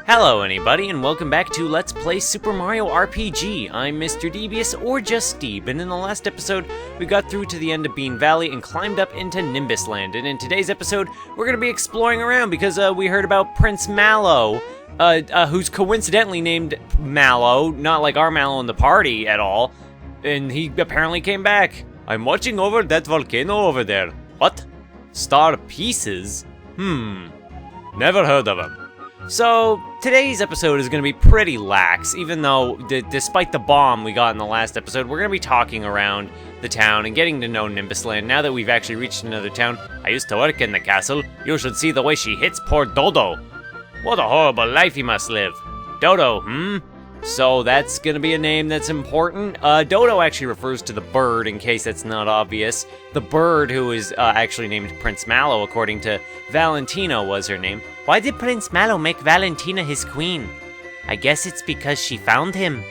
Hello anybody, and welcome back to Let's Play Super Mario RPG. I'm Mr. Devious, or just Steve, and in the last episode, we got through to the end of Bean Valley and climbed up into Nimbus Land. And in today's episode, we're going to be exploring around because we heard about Prince Mallow, who's coincidentally named Mallow, not like our Mallow in the party at all, and he apparently came back. I'm watching over that volcano over there. What? Star Pieces? Never heard of him. So, today's episode is going to be pretty lax, even though, despite the bomb we got in the last episode, we're going to be talking around the town and getting to know Nimbus Land. Now that we've actually reached another town, I used to work in the castle. You should see the way she hits poor Dodo. What a horrible life he must live. Dodo, So that's going to be a name that's important. Dodo actually refers to the bird, in case that's not obvious. The bird who is actually named Prince Mallow, according to Valentina was her name. Why did Prince Mallow make Valentina his queen? I guess it's because she found him.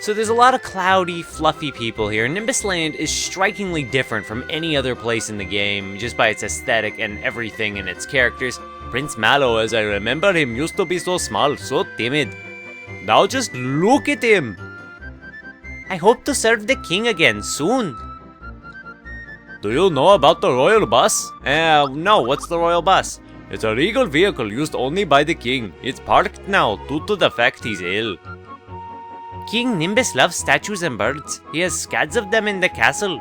So there's a lot of cloudy, fluffy people here. Nimbus Land is strikingly different from any other place in the game, just by its aesthetic and everything in its characters. Prince Mallow, as I remember him, used to be so small, so timid. Now just look at him! I hope to serve the king again soon. Do you know about the royal bus? No, what's the royal bus? It's a regal vehicle used only by the king. It's parked now due to the fact he's ill. King Nimbus loves statues and birds. He has scads of them in the castle.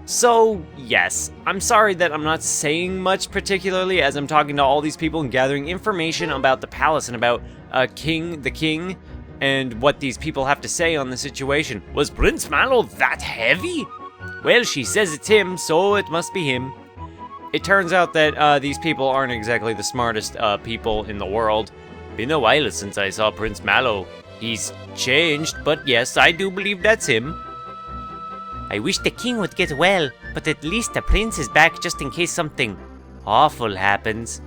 So, yes, I'm sorry that I'm not saying much particularly as I'm talking to all these people and gathering information about the palace and about the king, and what these people have to say on the situation. Was Prince Mallow that heavy? Well, she says it's him, so it must be him. It turns out that these people aren't exactly the smartest people in the world. Been a while since I saw Prince Mallow. He's changed, but yes, I do believe that's him. I wish the king would get well, but at least the prince is back just in case something awful happens.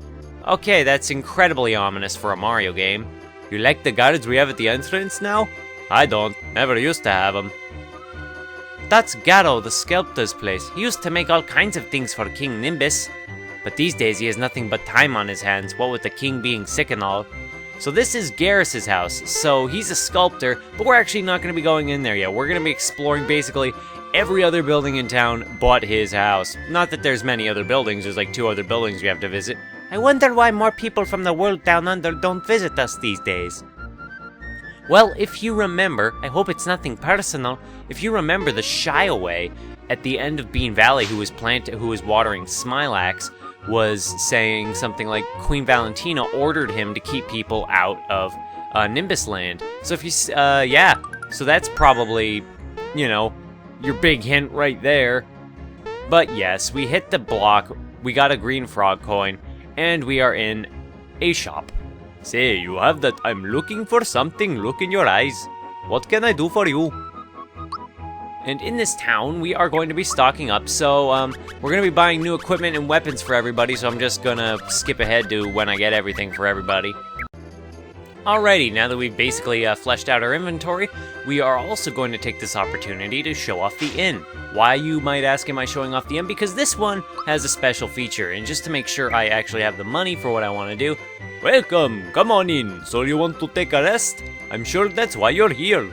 Okay, that's incredibly ominous for a Mario game. You like the guards we have at the entrance now? I don't. Never used to have them. That's Garrow, the sculptor's place. He used to make all kinds of things for King Nimbus. But these days he has nothing but time on his hands, what with the king being sick and all. So this is Garrus's house. So he's a sculptor, but we're actually not going to be going in there yet. We're going to be exploring basically every other building in town but his house. Not that there's many other buildings, there's like 2 other buildings we have to visit. I wonder why more people from the world down under don't visit us these days. Well, if you remember, I hope it's nothing personal, if you remember the Shy Away at the end of Bean Valley who was watering Smilax was saying something like Queen Valentina ordered him to keep people out of Nimbus Land. So if you, so that's probably, your big hint right there. But yes, we hit the block, we got a green frog coin, and we are in a shop. Say, you have that I'm looking for something look in your eyes. What can I do for you? And in this town, we are going to be stocking up, so we're going to be buying new equipment and weapons for everybody, so I'm just going to skip ahead to when I get everything for everybody. Alrighty, now that we've basically fleshed out our inventory, we are also going to take this opportunity to show off the inn. Why, you might ask, am I showing off the inn? Because this one has a special feature, and just to make sure I actually have the money for what I want to do. Welcome, come on in. So you want to take a rest? I'm sure that's why you're here.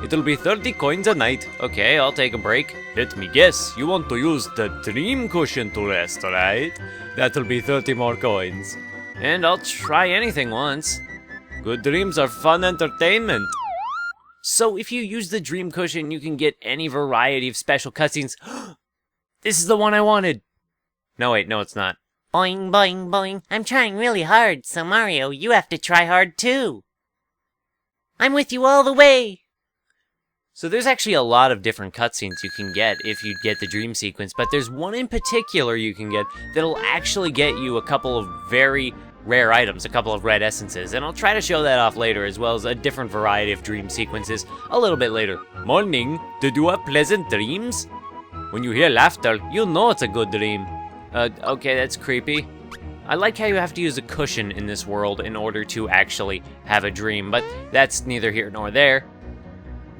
It'll be 30 coins a night. Okay, I'll take a break. Let me guess, you want to use the dream cushion to rest, right? That'll be 30 more coins. And I'll try anything once. Good dreams are fun entertainment. So if you use the dream cushion, you can get any variety of special cutscenes. This is the one I wanted. No, wait, no, it's not. Boing, boing, boing. I'm trying really hard, so Mario, you have to try hard too. I'm with you all the way. So there's actually a lot of different cutscenes you can get if you get the dream sequence, but there's one in particular you can get that'll actually get you a couple of very rare items, a couple of red essences, and I'll try to show that off later, as well as a different variety of dream sequences a little bit later. Morning, did you have pleasant dreams? When you hear laughter, you know it's a good dream. Okay, that's creepy. I like how you have to use a cushion in this world in order to actually have a dream, but that's neither here nor there.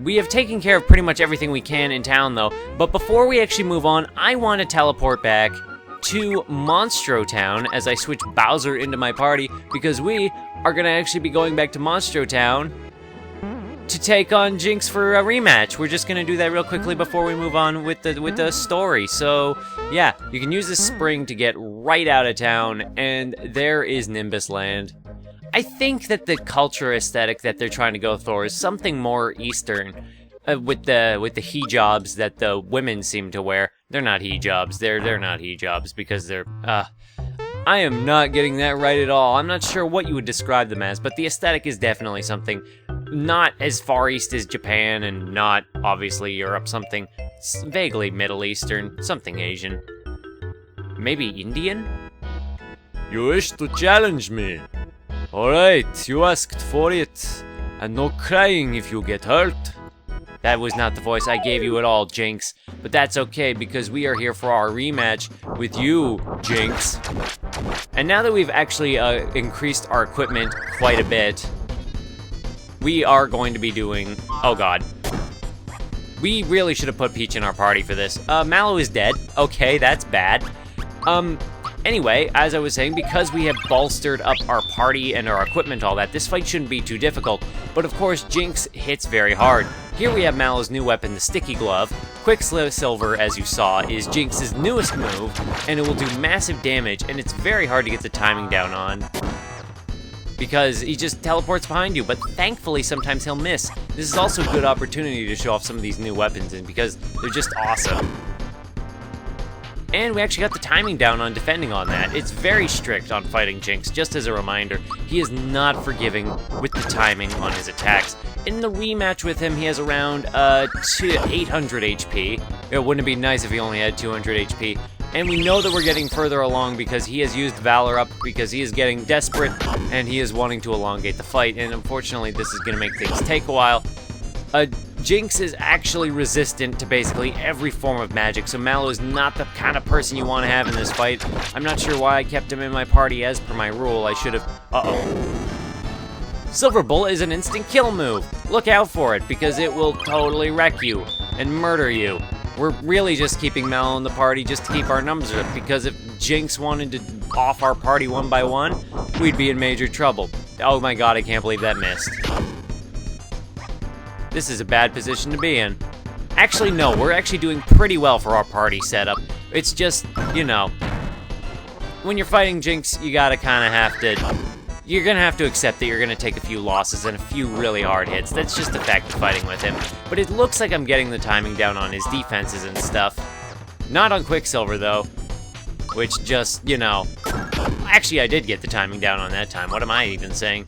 We have taken care of pretty much everything we can in town, though, but before we actually move on, I want to teleport back to Monstro Town as I switch Bowser into my party, because we are gonna actually be going back to Monstro Town to take on Jinx for a rematch. We're just gonna do that real quickly before we move on with the story. So yeah, you can use this spring to get right out of town, and there is Nimbus Land. I think that the culture aesthetic that they're trying to go for is something more Eastern, with the hijabs that the women seem to wear. They're not hijabs. They're not hijabs because they're I am not getting that right at all. I'm not sure what you would describe them as, but the aesthetic is definitely something not as far east as Japan, and not obviously Europe. Something vaguely Middle Eastern, something Asian, maybe Indian. You wish to challenge me? Alright, you asked for it, and no crying if you get hurt. That was not the voice I gave you at all, Jinx, but that's okay because we are here for our rematch with you, Jinx. And now that we've actually increased our equipment quite a bit, we are going to be doing... Oh god. We really should have put Peach in our party for this. Mallow is dead. Okay, that's bad. Anyway, as I was saying, because we have bolstered up our party and our equipment, all that, this fight shouldn't be too difficult. But of course, Jinx hits very hard. Here we have Mallow's new weapon, the Sticky Glove. Quicksilver, as you saw, is Jinx's newest move, and it will do massive damage, and it's very hard to get the timing down on, because he just teleports behind you, but thankfully sometimes he'll miss. This is also a good opportunity to show off some of these new weapons, and because they're just awesome. And we actually got the timing down on defending on that. It's very strict on fighting Jinx, just as a reminder. He is not forgiving with the timing on his attacks. In the rematch with him, he has around 800 HP. Wouldn't it be nice if he only had 200 HP? And we know that we're getting further along because he has used Valor up, because he is getting desperate, and he is wanting to elongate the fight, and unfortunately this is going to make things take a while. Jinx is actually resistant to basically every form of magic, so Mallow is not the kind of person you want to have in this fight. I'm not sure why I kept him in my party as per my rule. I should have... Uh-oh. Silver Bullet is an instant kill move. Look out for it, because it will totally wreck you and murder you. We're really just keeping Mallow in the party just to keep our numbers up, because if Jinx wanted to off our party one by one, we'd be in major trouble. Oh my god, I can't believe that missed. This is a bad position to be in. Actually, no, we're actually doing pretty well for our party setup. It's just, you know, when you're fighting Jinx, you gotta kind of have to... You're gonna have to accept that you're gonna take a few losses and a few really hard hits. That's just the fact of fighting with him. But it looks like I'm getting the timing down on his defenses and stuff. Not on Quicksilver, though. Which just, you know... Actually, I did get the timing down on that time. What am I even saying?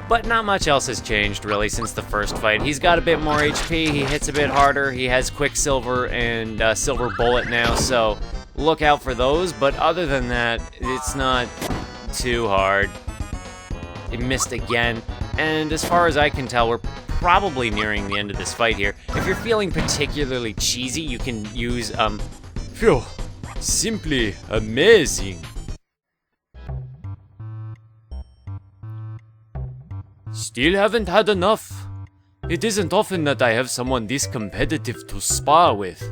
But not much else has changed, really, since the first fight. He's got a bit more HP, he hits a bit harder, he has Quicksilver and Silver Bullet now, so look out for those. But other than that, it's not too hard. It missed again, and as far as I can tell, we're probably nearing the end of this fight here. If you're feeling particularly cheesy, you can use, phew, simply amazing. Still haven't had enough. It isn't often that I have someone this competitive to spar with.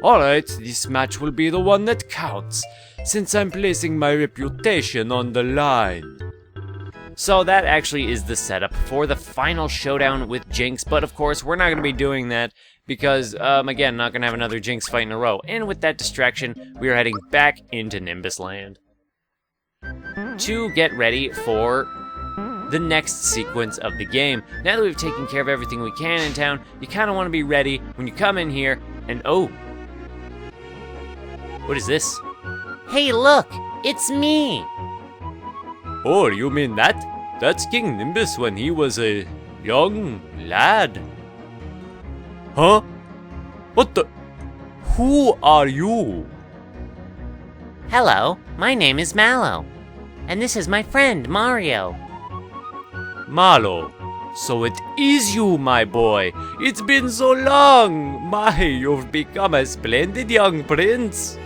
Alright, this match will be the one that counts, since I'm placing my reputation on the line. So that actually is the setup for the final showdown with Jinx, but of course we're not going to be doing that because, again, not going to have another Jinx fight in a row. And with that distraction, we are heading back into Nimbus Land to get ready for the next sequence of the game. Now that we've taken care of everything we can in town, you kind of want to be ready when you come in here and, oh, what is this? Hey, look, it's me. Oh, you mean that? That's King Nimbus when he was a young lad. Huh? What the? Who are you? Hello, my name is Mallow, and this is my friend, Mario. Mallow. So it is you, my boy. It's been so long. My, you've become a splendid young prince.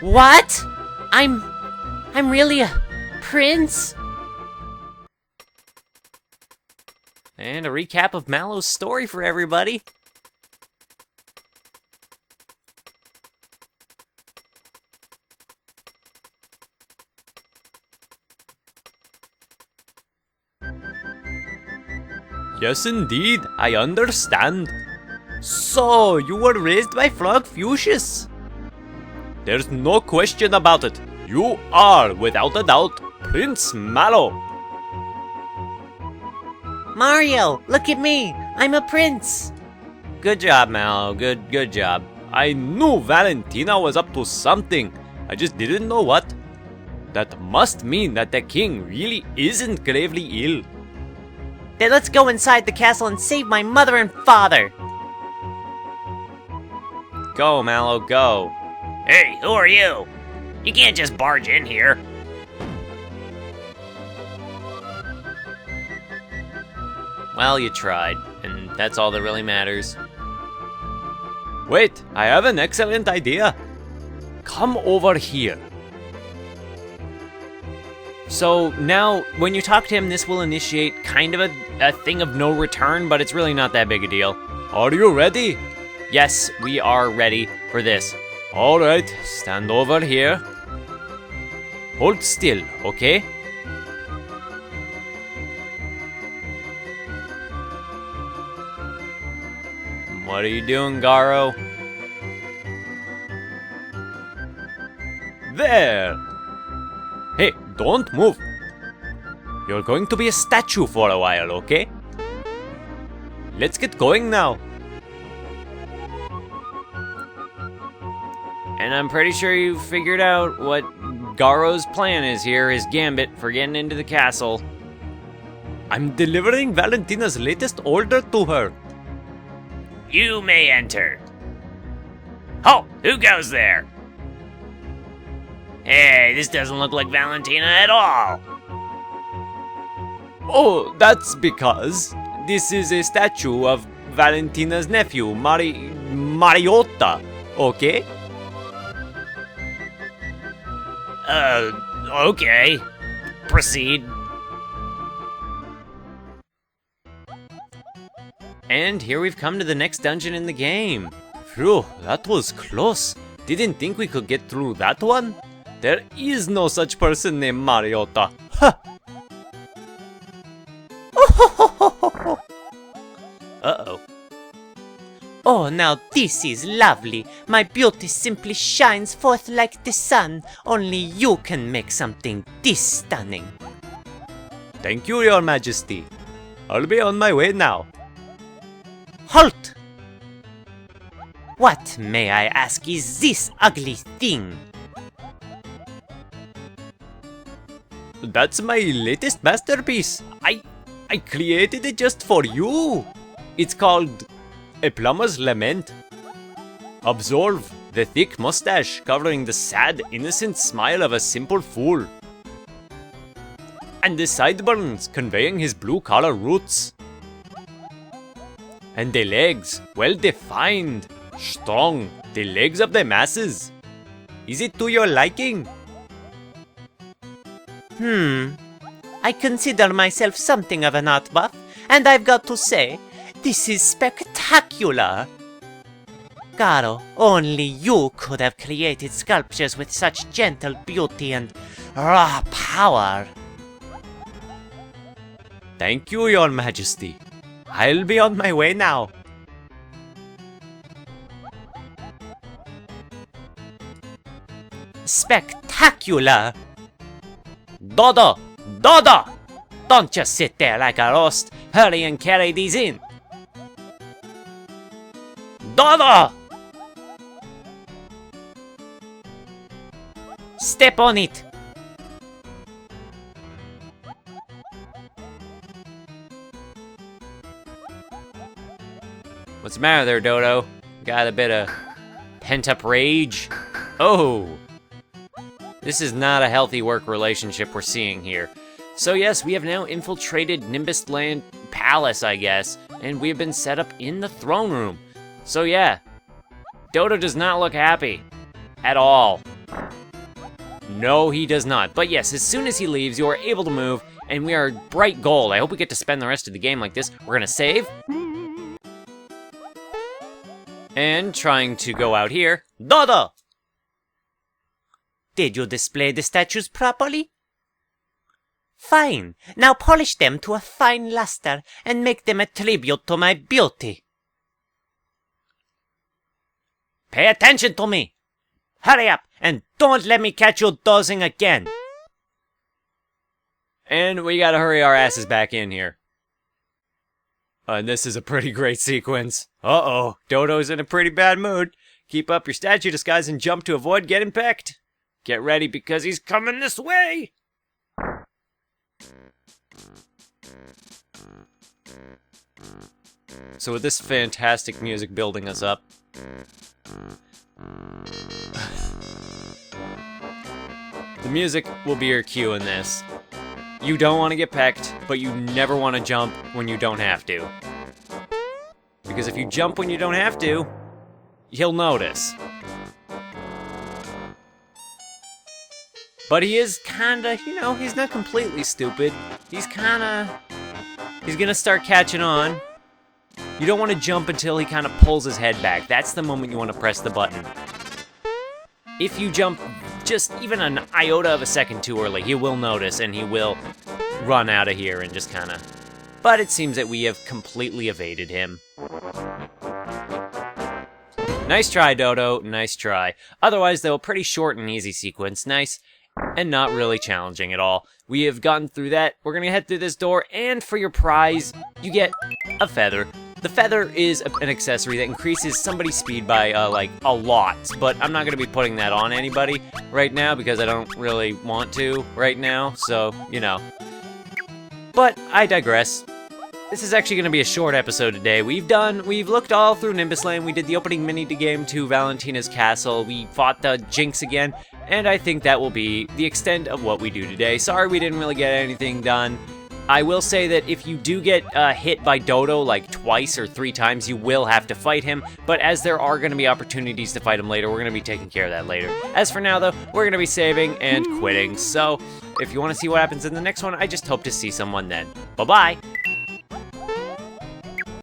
What? I'm really a prince? And a recap of Mallow's story for everybody. Yes, indeed, I understand. So, you were raised by Frog Fuchsius? There's no question about it. You are, without a doubt, Prince Mallow. Mario, look at me! I'm a prince! Good job, Mallow. Good job. I knew Valentina was up to something. I just didn't know what. That must mean that the king really isn't gravely ill. Then let's go inside the castle and save my mother and father! Go, Mallow, go. Hey, who are you? You can't just barge in here. Well, you tried, and that's all that really matters. Wait, I have an excellent idea. Come over here. So now, when you talk to him, this will initiate kind of a thing of no return, but it's really not that big a deal. Are you ready? Yes, we are ready for this. Alright, stand over here. Hold still, okay? What are you doing, Garo? There! Hey, don't move. You're going to be a statue for a while, okay? Let's get going now. And I'm pretty sure you figured out what Garo's plan is here, his gambit for getting into the castle. I'm delivering Valentina's latest order to her. You may enter. Oh, who goes there? Hey, this doesn't look like Valentina at all. Oh, that's because this is a statue of Valentina's nephew, Mariota, okay? Okay. Proceed. And here we've come to the next dungeon in the game. Phew, that was close. Didn't think we could get through that one. There is no such person named Mariota. Ha! Uh-oh. Oh, now this is lovely. My beauty simply shines forth like the sun. Only you can make something this stunning. Thank you, Your Majesty. I'll be on my way now. Halt! What, may I ask, is this ugly thing? That's my latest masterpiece. I created it just for you. It's called A Plumber's Lament. Observe the thick mustache covering the sad, innocent smile of a simple fool. And the sideburns conveying his blue-collar roots. And the legs, well defined, strong, the legs of the masses. Is it to your liking? I consider myself something of an art buff, and I've got to say, this is spectacular. Garo, only you could have created sculptures with such gentle beauty and raw power. Thank you, Your Majesty. I'll be on my way now. Spectacular! Dodo! Dodo! Don't just sit there like a roast. Hurry and carry these in. Dodo! Step on it. What's the matter there, Dodo? Got a bit of pent-up rage? Oh! This is not a healthy work relationship we're seeing here. So yes, we have now infiltrated Nimbus Land Palace, I guess, and we have been set up in the throne room. So yeah, Dodo does not look happy. At all. No, he does not. But yes, as soon as he leaves, you are able to move, and we are bright gold. I hope we get to spend the rest of the game like this. We're gonna save. And trying to go out here. Dodo! Did you display the statues properly? Fine. Now polish them to a fine luster and make them a tribute to my beauty. Pay attention to me. Hurry up, and don't let me catch you dozing again. And we gotta hurry our asses back in here. And this is a pretty great sequence. Uh-oh, Dodo's in a pretty bad mood. Keep up your statue disguise and jump to avoid getting pecked. Get ready because he's coming this way. So with this fantastic music building us up, the music will be your cue in this. You don't want to get pecked, but you never want to jump when you don't have to. Because if you jump when you don't have to, he'll notice. But he is kinda, he's not completely stupid. He's gonna start catching on. You don't want to jump until he kind of pulls his head back. That's the moment you want to press the button. If you jump just even an iota of a second too early, he will notice and he will run out of here and just kind of... But it seems that we have completely evaded him. Nice try, Dodo. Nice try. Otherwise, though, a pretty short and easy sequence. Nice and not really challenging at all. We have gotten through that. We're going to head through this door, and for your prize, you get a feather. The feather is an accessory that increases somebody's speed by, like, a lot, but I'm not going to be putting that on anybody right now because I don't really want to right now, so, But I digress. This is actually going to be a short episode today. We've looked all through Nimbus Land. We did the opening mini-game to Valentina's Castle. We fought the Jinx again, and I think that will be the extent of what we do today. Sorry we didn't really get anything done. I will say that if you do get hit by Dodo like twice or 3 times, you will have to fight him, but as there are going to be opportunities to fight him later, we're going to be taking care of that later. As for now, though, we're going to be saving and quitting, so if you want to see what happens in the next one, I just hope to see someone then. Bye-bye!